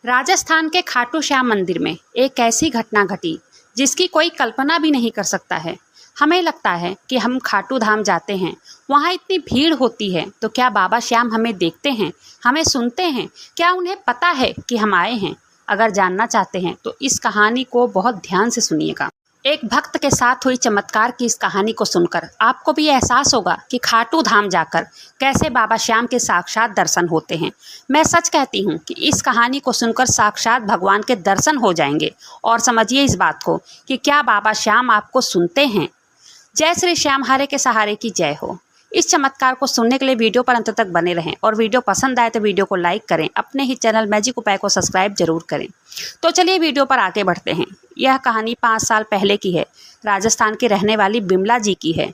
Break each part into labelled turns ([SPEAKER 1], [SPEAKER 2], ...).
[SPEAKER 1] राजस्थान के खाटू श्याम मंदिर में एक ऐसी घटना घटी जिसकी कोई कल्पना भी नहीं कर सकता है। हमें लगता है कि हम खाटू धाम जाते हैं, वहाँ इतनी भीड़ होती है, तो क्या बाबा श्याम हमें देखते हैं, हमें सुनते हैं? क्या उन्हें पता है कि हम आए हैं? अगर जानना चाहते हैं तो इस कहानी को बहुत ध्यान से सुनिएगा। एक भक्त के साथ हुई चमत्कार की इस कहानी को सुनकर आपको भी एहसास होगा कि खाटू धाम जाकर कैसे बाबा श्याम के साक्षात दर्शन होते हैं। मैं सच कहती हूँ कि इस कहानी को सुनकर साक्षात भगवान के दर्शन हो जाएंगे। और समझिए इस बात को कि क्या बाबा श्याम आपको सुनते हैं। जय श्री श्याम हरे के सहारे की जय हो। इस चमत्कार को सुनने के लिए वीडियो पर अंत तक बने रहें और वीडियो पसंद आए तो वीडियो को लाइक करें, अपने ही चैनल मैजिक उपाय को सब्सक्राइब जरूर करें। तो चलिए वीडियो पर आगे बढ़ते हैं। यह कहानी 5 साल पहले की है। राजस्थान की रहने वाली बिमला जी की है।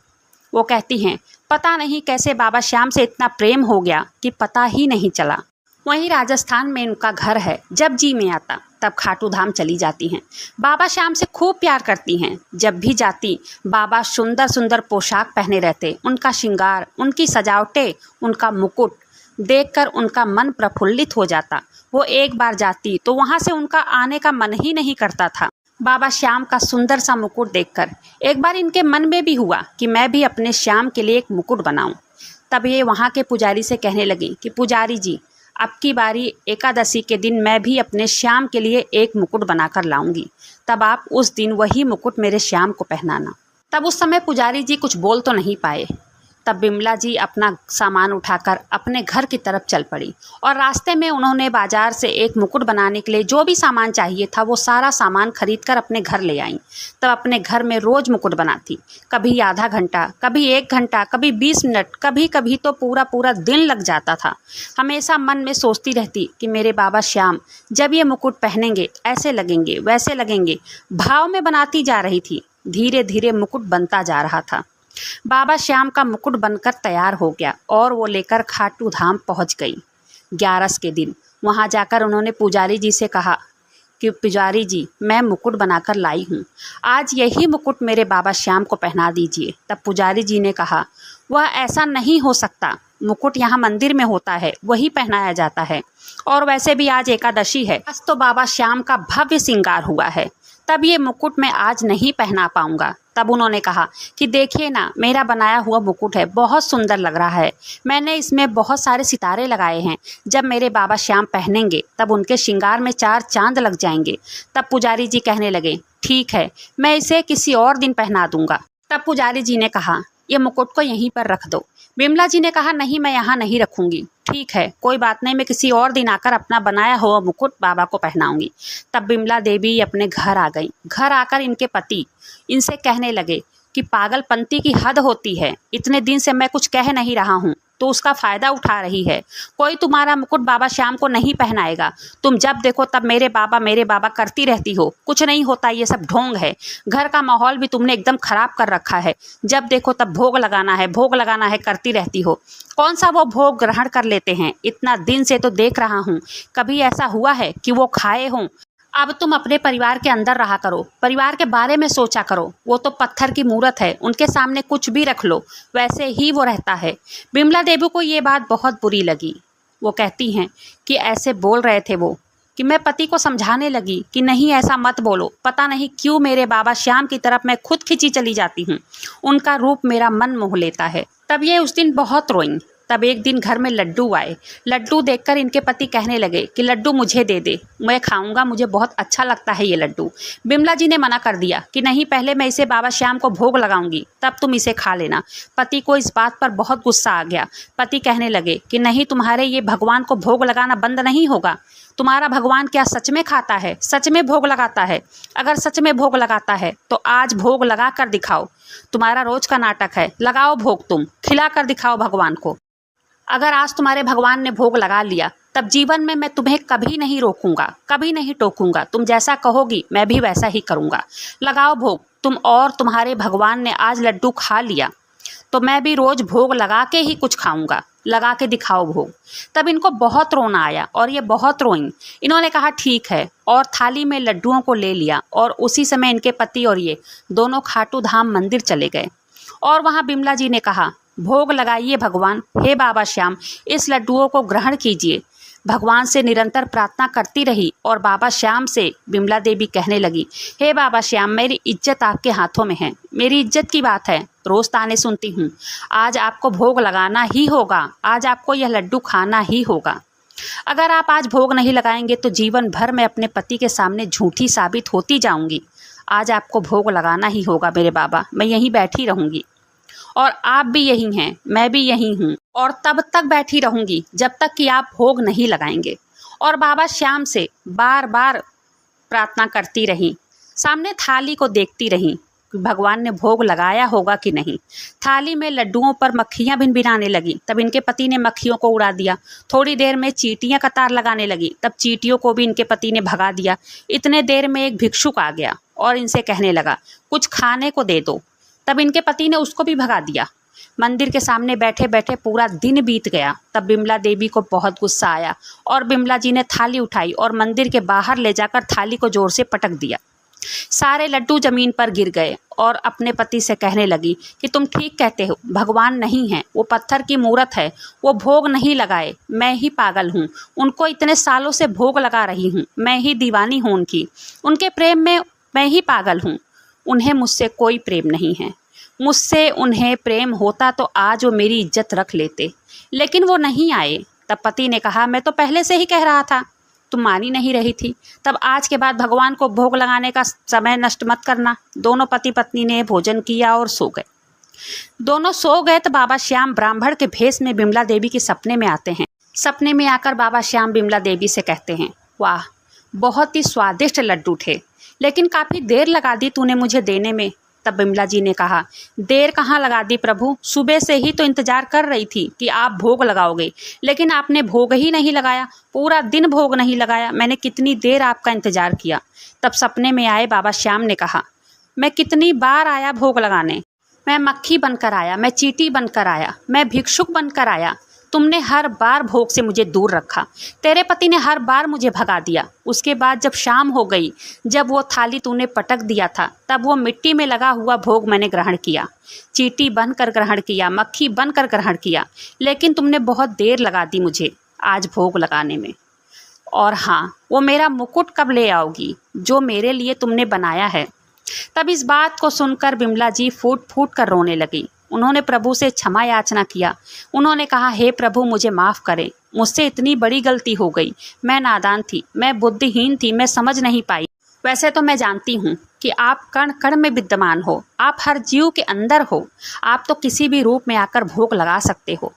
[SPEAKER 1] वो कहती हैं, पता नहीं कैसे बाबा श्याम से इतना प्रेम हो गया कि पता ही नहीं चला। वहीं राजस्थान में उनका घर है। जब जी में आता तब खाटू धाम चली जाती हैं। बाबा श्याम से खूब प्यार करती हैं। जब भी जाती बाबा सुंदर सुंदर पोशाक पहने रहते। उनका श्रृंगार, उनकी सजावटें, उनका मुकुट देखकर उनका मन प्रफुल्लित हो जाता। वो एक बार जाती तो वहाँ से उनका आने का मन ही नहीं करता था। बाबा श्याम का सुंदर सा मुकुट देखकर एक बार इनके मन में भी हुआ कि मैं भी अपने श्याम के लिए एक मुकुट बनाऊं। तब ये वहाँ के पुजारी से कहने लगी कि पुजारी जी, अब की बारी एकादशी के दिन मैं भी अपने श्याम के लिए एक मुकुट बनाकर लाऊंगी। तब आप उस दिन वही मुकुट मेरे श्याम को पहनाना। तब उस समय पुजारी जी कुछ बोल तो नहीं पाए। तब बिमला जी अपना सामान उठाकर अपने घर की तरफ चल पड़ी और रास्ते में उन्होंने बाजार से एक मुकुट बनाने के लिए जो भी सामान चाहिए था वो सारा सामान खरीदकर अपने घर ले आईं। तब अपने घर में रोज मुकुट बनाती। कभी आधा घंटा, कभी 1 घंटा, कभी 20 मिनट, कभी कभी तो पूरा पूरा दिन लग जाता था। हमेशा मन में सोचती रहती कि मेरे बाबा श्याम जब ये मुकुट पहनेंगे ऐसे लगेंगे, वैसे लगेंगे। भाव में बनाती जा रही थी। धीरे धीरे मुकुट बनता जा रहा था। बाबा श्याम का मुकुट बनकर तैयार हो गया और वो लेकर खाटू धाम पहुंच गई। 11 के दिन वहां जाकर उन्होंने पुजारी जी से कहा कि पुजारी जी, मैं मुकुट बनाकर लाई हूँ, आज यही मुकुट मेरे बाबा श्याम को पहना दीजिए। तब पुजारी जी ने कहा, वह ऐसा नहीं हो सकता, मुकुट यहाँ मंदिर में होता है, वही पहनाया जाता है। और वैसे भी आज एकादशी है, आज तो बाबा श्याम का भव्य श्रृंगार हुआ है, तब ये मुकुट मैं आज नहीं पहना पाऊंगा। तब उन्होंने कहा कि देखिए ना, मेरा बनाया हुआ मुकुट है, बहुत सुंदर लग रहा है। मैंने इसमें बहुत सारे सितारे लगाए हैं। जब मेरे बाबा श्याम पहनेंगे तब उनके श्रृंगार में 4 चांद लग जाएंगे। तब पुजारी जी कहने लगे, ठीक है, मैं इसे किसी और दिन पहना दूंगा। तब पुजारी जी ने कहा, ये मुकुट को यहीं पर रख दो। बिमला जी ने कहा, नहीं, मैं यहाँ नहीं रखूंगी। ठीक है, कोई बात नहीं, मैं किसी और दिन आकर अपना बनाया हुआ मुकुट बाबा को पहनाऊंगी। तब बिमला देवी अपने घर आ गई। घर आकर इनके पति इनसे कहने लगे कि पागलपंती की हद होती है, इतने दिन से मैं कुछ कह नहीं रहा हूँ तो उसका फ़ायदा उठा रही है। कोई तुम्हारा मुकुट बाबा श्याम को नहीं पहनाएगा। तुम जब देखो तब मेरे बाबा करती रहती हो। कुछ नहीं होता, ये सब ढोंग है। घर का माहौल भी तुमने एकदम ख़राब कर रखा है। जब देखो तब भोग लगाना है, भोग लगाना है करती रहती हो। कौन सा वो भोग ग्रहण कर लेते हैं? इतना दिन से तो देख रहा हूँ, कभी ऐसा हुआ है कि वो खाए हों? अब तुम अपने परिवार के अंदर रहा करो, परिवार के बारे में सोचा करो। वो तो पत्थर की मूरत है, उनके सामने कुछ भी रख लो वैसे ही वो रहता है। बिमला देवी को ये बात बहुत बुरी लगी। वो कहती हैं कि ऐसे बोल रहे थे वो, कि मैं पति को समझाने लगी कि नहीं, ऐसा मत बोलो। पता नहीं क्यों मेरे बाबा श्याम की तरफ मैं खुद खिंची चली जाती हूँ। उनका रूप मेरा मन मोह लेता है। तब ये उस दिन बहुत रोईं। तब एक दिन घर में लड्डू आए। लड्डू देखकर इनके पति कहने लगे कि लड्डू मुझे दे दे, मैं खाऊंगा, मुझे बहुत अच्छा लगता है ये लड्डू। बिमला जी ने मना कर दिया कि नहीं, पहले मैं इसे बाबा श्याम को भोग लगाऊंगी, तब तुम इसे खा लेना। पति को इस बात पर बहुत गुस्सा आ गया। पति कहने लगे कि नहीं, तुम्हारे ये भगवान को भोग लगाना बंद नहीं होगा। तुम्हारा भगवान क्या सच में खाता है, सच में भोग लगाता है? अगर सच में भोग लगाता है तो आज भोग लगा कर दिखाओ। तुम्हारा रोज का नाटक है, लगाओ भोग, तुम खिला कर दिखाओ भगवान को। अगर आज तुम्हारे भगवान ने भोग लगा लिया तब जीवन में मैं तुम्हें कभी नहीं रोकूंगा, कभी नहीं टोकूंगा। तुम जैसा कहोगी मैं भी वैसा ही करूंगा। लगाओ भोग तुम। और तुम्हारे भगवान ने आज लड्डू खा लिया तो मैं भी रोज भोग लगा के ही कुछ खाऊंगा। लगा के दिखाओ भोग। तब इनको बहुत रोना आया और ये बहुत रोईं। इन्होंने कहा ठीक है, और थाली में लड्डुओं को ले लिया और उसी समय इनके पति और ये दोनों खाटू धाम मंदिर चले गए। और वहाँ बिमला जी ने कहा, भोग लगाइए भगवान, हे बाबा श्याम, इस लड्डुओं को ग्रहण कीजिए। भगवान से निरंतर प्रार्थना करती रही और बाबा श्याम से बिमला देवी कहने लगी, हे बाबा श्याम, मेरी इज्जत आपके हाथों में है। मेरी इज्जत की बात है, रोज़ ताने सुनती हूँ। आज आपको भोग लगाना ही होगा, आज आपको यह लड्डू खाना ही होगा। अगर आप आज भोग नहीं लगाएंगे तो जीवन भर मैं अपने पति के सामने झूठी साबित होती जाऊंगी। आज आपको भोग लगाना ही होगा मेरे बाबा, मैं यहीं बैठी रहूंगी और आप भी यहीं हैं, मैं भी यहीं हूँ और तब तक बैठी रहूंगी जब तक कि आप भोग नहीं लगाएंगे। और बाबा श्याम से बार बार प्रार्थना करती रही, सामने थाली को देखती रही कि भगवान ने भोग लगाया होगा कि नहीं। थाली में लड्डुओं पर मक्खियाँ भिनभिनाने लगी, तब इनके पति ने मक्खियों को उड़ा दिया। थोड़ी देर में चींटियाँ कतार लगाने लगी, तब चींटियों को भी इनके पति ने भगा दिया। इतने देर में एक भिक्षुक आ गया और इनसे कहने लगा, कुछ खाने को दे दो। तब इनके पति ने उसको भी भगा दिया। मंदिर के सामने बैठे बैठे पूरा दिन बीत गया। तब बिमला देवी को बहुत गुस्सा आया और बिमला जी ने थाली उठाई और मंदिर के बाहर ले जाकर थाली को जोर से पटक दिया। सारे लड्डू जमीन पर गिर गए और अपने पति से कहने लगी कि तुम ठीक कहते हो, भगवान नहीं है, वो पत्थर की मूरत है, वो भोग नहीं लगाए, मैं ही पागल हूँ। उनको इतने सालों से भोग लगा रही हूँ, मैं ही दीवानी हूँ उनकी, उनके प्रेम में मैं ही पागल हूँ। उन्हें मुझसे कोई प्रेम नहीं है। मुझसे उन्हें प्रेम होता तो आज वो मेरी इज्जत रख लेते, लेकिन वो नहीं आए। तब पति ने कहा, मैं तो पहले से ही कह रहा था, तुम मानी नहीं रही थी। तब आज के बाद भगवान को भोग लगाने का समय नष्ट मत करना। दोनों पति पत्नी ने भोजन किया और सो गए। दोनों सो गए तो बाबा श्याम ब्राह्मण के भेष में बिमला देवी के सपने में आते हैं। सपने में आकर बाबा श्याम बिमला देवी से कहते हैं, वाह, बहुत ही स्वादिष्ट लड्डू थे, लेकिन काफ़ी देर लगा दी तूने मुझे देने में। तब बिमला जी ने कहा, देर कहाँ लगा दी प्रभु, सुबह से ही तो इंतजार कर रही थी कि आप भोग लगाओगे, लेकिन आपने भोग ही नहीं लगाया, पूरा दिन भोग नहीं लगाया। मैंने कितनी देर आपका इंतजार किया। तब सपने में आए बाबा श्याम ने कहा, मैं कितनी बार आया भोग लगाने, मैं मक्खी बनकर आया, मैं चींटी बनकर आया, मैं भिक्षुक बनकर आया, तुमने हर बार भोग से मुझे दूर रखा। तेरे पति ने हर बार मुझे भगा दिया। उसके बाद जब शाम हो गई, जब वो थाली तूने पटक दिया था, तब वो मिट्टी में लगा हुआ भोग मैंने ग्रहण किया, चींटी बनकर ग्रहण किया, मक्खी बनकर ग्रहण किया, लेकिन तुमने बहुत देर लगा दी मुझे आज भोग लगाने में। और हाँ, वो मेरा मुकुट कब ले आओगी जो मेरे लिए तुमने बनाया है। तब इस बात को सुनकर बिमला जी फूट फूट कर रोने लगी। उन्होंने प्रभु से क्षमा याचना किया। उन्होंने कहा, हे प्रभु, मुझे माफ़ करें, मुझसे इतनी बड़ी गलती हो गई। मैं नादान थी, मैं बुद्धिहीन थी, मैं समझ नहीं पाई। वैसे तो मैं जानती हूँ कि आप कण कण में विद्यमान हो, आप हर जीव के अंदर हो, आप तो किसी भी रूप में आकर भोग लगा सकते हो।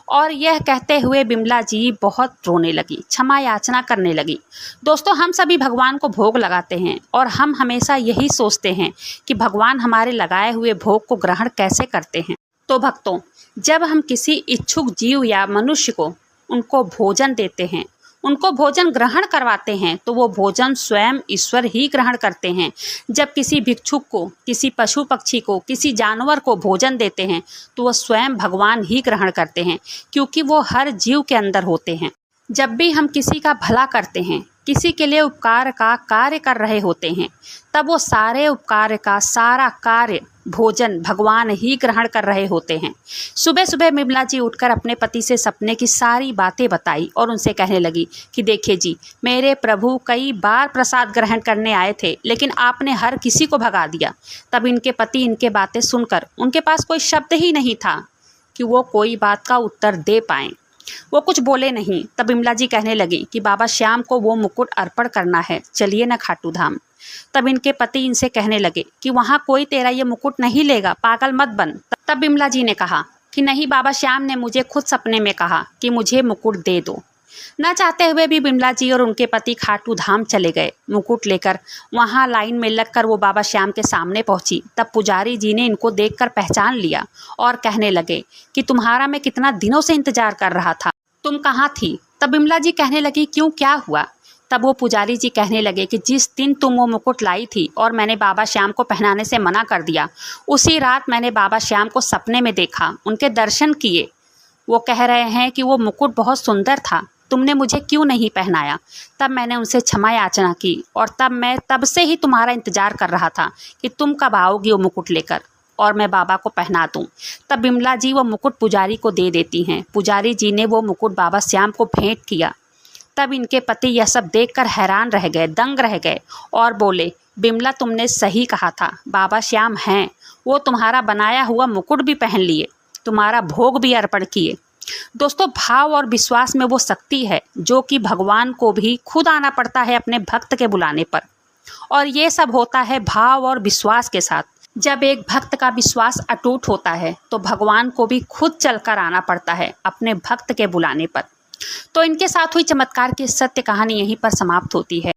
[SPEAKER 1] और यह कहते हुए बिमला जी बहुत रोने लगी, क्षमा याचना करने लगी। दोस्तों, हम सभी भगवान को भोग लगाते हैं और हम हमेशा यही सोचते हैं कि भगवान हमारे लगाए हुए भोग को ग्रहण कैसे करते हैं। तो भक्तों, जब हम किसी इच्छुक जीव या मनुष्य को उनको भोजन देते हैं, उनको भोजन ग्रहण करवाते हैं, तो वो भोजन स्वयं ईश्वर ही ग्रहण करते हैं। जब किसी भिक्षुक को, किसी पशु पक्षी को, किसी जानवर को भोजन देते हैं, तो वो स्वयं भगवान ही ग्रहण करते हैं, क्योंकि वो हर जीव के अंदर होते हैं। जब भी हम किसी का भला करते हैं, किसी के लिए उपकार का कार्य कर रहे होते हैं, तब वो सारे उपकार का सारा कार्य भोजन भगवान ही ग्रहण कर रहे होते हैं। सुबह सुबह बिमला जी उठकर अपने पति से सपने की सारी बातें बताई और उनसे कहने लगी कि देखिए जी, मेरे प्रभु कई बार प्रसाद ग्रहण करने आए थे, लेकिन आपने हर किसी को भगा दिया। तब इनके पति इनके बातें सुनकर, उनके पास कोई शब्द ही नहीं था कि वो कोई बात का उत्तर दे पाएँ। वो कुछ बोले नहीं। तब बिमला जी कहने लगी कि बाबा श्याम को वो मुकुट अर्पण करना है, चलिए ना खाटू धाम। तब इनके पति इनसे कहने लगे कि वहाँ कोई तेरा ये मुकुट नहीं लेगा, पागल मत बन। तब बिमला जी ने कहा कि नहीं, बाबा श्याम ने मुझे खुद सपने में कहा कि मुझे मुकुट दे दो। न चाहते हुए भी बिमला जी और उनके पति खाटू धाम चले गए मुकुट लेकर। वहाँ लाइन में लगकर वो बाबा श्याम के सामने पहुंची। तब पुजारी जी ने इनको देखकर पहचान लिया और कहने लगे कि तुम्हारा मैं कितना दिनों से इंतजार कर रहा था, तुम कहाँ थी। तब बिमला जी कहने लगी, क्यों, क्या हुआ। तब वो पुजारी जी कहने लगे कि जिस दिन तुम वो मुकुट लाई थी और मैंने बाबा श्याम को पहनाने से मना कर दिया, उसी रात मैंने बाबा श्याम को सपने में देखा, उनके दर्शन किए। वो कह रहे हैं कि वो मुकुट बहुत सुंदर था, तुमने मुझे क्यों नहीं पहनाया। तब मैंने उनसे क्षमा याचना की और तब से ही तुम्हारा इंतजार कर रहा था कि तुम कब आओगी वो मुकुट लेकर और मैं बाबा को पहना दूं। तब बिमला जी वो मुकुट पुजारी को दे देती हैं। पुजारी जी ने वो मुकुट बाबा श्याम को भेंट किया तब इनके पति यह सब देखकर हैरान रह गए, दंग रह गए और बोले, बिमला तुमने सही कहा था, बाबा श्याम हैं, वो तुम्हारा बनाया हुआ मुकुट भी पहन लिए, तुम्हारा भोग भी अर्पण किए। दोस्तों, भाव और विश्वास में वो शक्ति है जो कि भगवान को भी खुद आना पड़ता है अपने भक्त के बुलाने पर। और ये सब होता है भाव और विश्वास के साथ। जब एक भक्त का विश्वास अटूट होता है तो भगवान को भी खुद चलकर आना पड़ता है अपने भक्त के बुलाने पर। तो इनके साथ हुई चमत्कार की सत्य कहानी यहीं पर समाप्त होती है।